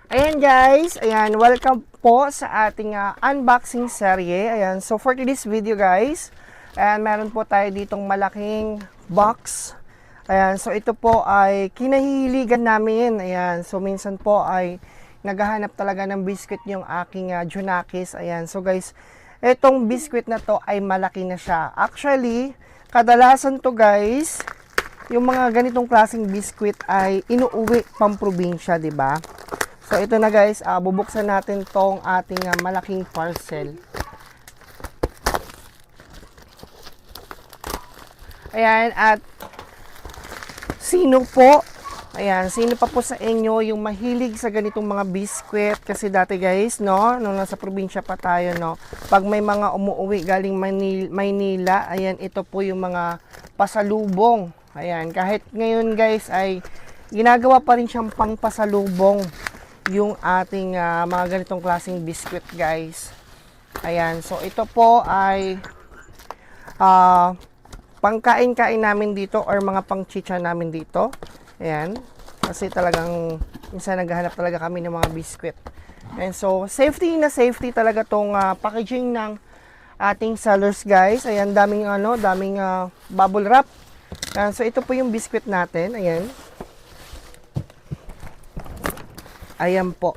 Ayan guys, ayan, welcome po sa ating unboxing serye. Ayan, so for today's video guys, ayan, meron po tayo ditong malaking box. Ayan, so ito po ay kinahihiligan namin. Ayan, so minsan po ay naghahanap talaga ng biscuit yung aking Junakis. Ayan, so guys, itong biscuit na to ay malaki na siya. Actually, kadalasan to guys, yung mga ganitong klaseng biscuit ay inuuwi pang probinsya, 'di ba? So ito na guys, bubuksan natin tong ating malaking parcel. Ayan, at sino po, ayan, sino pa po sa inyo yung mahilig sa ganitong mga biskwit? Kasi dati guys, no, nung nasa probinsya pa tayo, no, pag may mga umuwi galing Maynila, ayan, ito po yung mga pasalubong. Ayan, kahit ngayon guys ay ginagawa pa rin siyang pangpasalubong yung ating mga ganitong klaseng biscuit guys. Ayan, so ito po ay pangkain-kain namin dito or mga pangchicha namin dito. Ayan, kasi talagang minsan naghahanap talaga kami ng mga biscuit. And so safety na safety talaga tong packaging ng ating sellers guys. Ayan, daming bubble wrap. Ayan, so ito po yung biscuit natin. Ayan. Ayan po.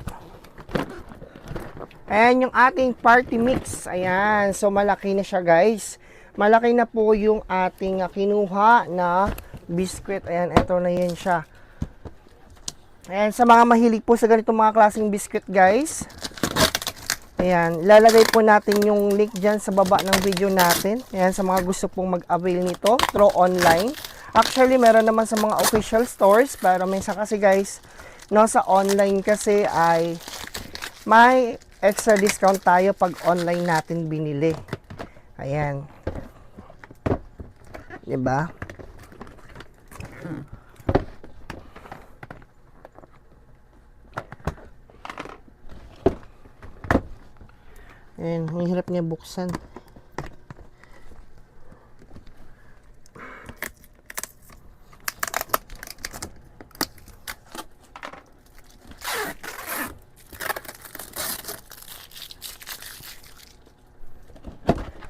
Ayan yung ating party mix. Ayan. So, malaki na siya guys. Malaki na po yung ating kinuha na biscuit. Ayan. Ito na yan siya. Ayan. Sa mga mahilig po sa ganitong mga klaseng biscuit guys. Ayan. Lalagay po natin yung link dyan sa baba ng video natin. Ayan. Sa mga gusto pong mag-avail nito through online. Actually, meron naman sa mga official stores. Pero minsan kasi guys, no, sa online kasi ay may extra discount tayo pag online natin binili. Ayan. 'Di ba? Ayan, ang hirap niya buksan.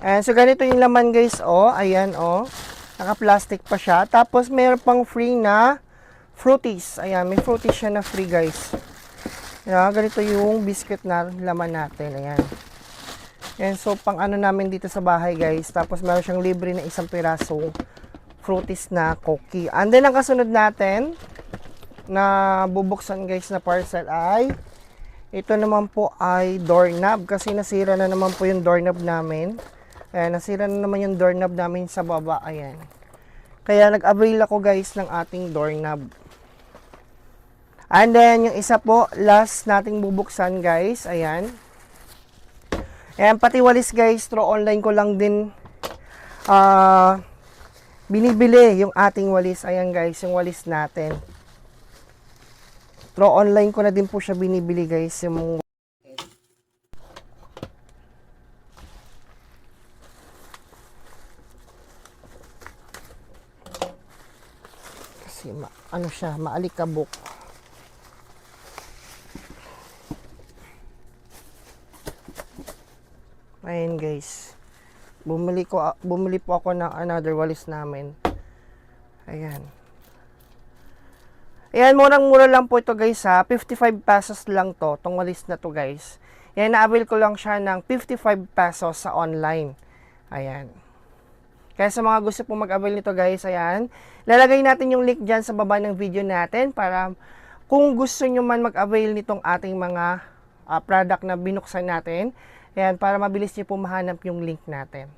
Ayan, so ganito yung laman guys, oh. Ayan, oh. Naka-plastic pa siya. Tapos mayroon pang free na fruities. Ayan, may fruities siya na free guys. Ayan, ganito yung biscuit na laman natin. Ayan. Ayan, so pang ano namin dito sa bahay guys. Tapos meron siyang libre na isang pirasong fruities na cookie. And then ang kasunod natin na bubuksan guys na parcel ay ito naman po ay doorknob. Kasi nasira na naman po yung doorknob namin. Ayan, nasira na naman yung doorknob namin sa baba. Ayan. Kaya nag-avail ako guys ng ating doorknob. And then, yung isa po, last nating bubuksan guys. Ayan. Ayan, pati walis guys. Through online ko lang din binibili yung ating walis. Ayan guys, yung walis natin. Through online ko na din po siya binibili guys. Yung ano siya, maalikabok. Ayan guys. Bumili po ako ng another walis namin. Ayan. Ayan, murang-mura lang po ito guys ha. 55 pesos lang to, tong walis na to guys. Ayan, na-avail ko lang siya ng 55 pesos sa online. Ayan. Kaya sa mga gusto pong mag-avail nito guys, ayan, lalagay natin yung link dyan sa baba ng video natin para kung gusto nyo man mag-avail nitong ating mga product na binuksan natin, ayan, para mabilis nyo po mahanap yung link natin.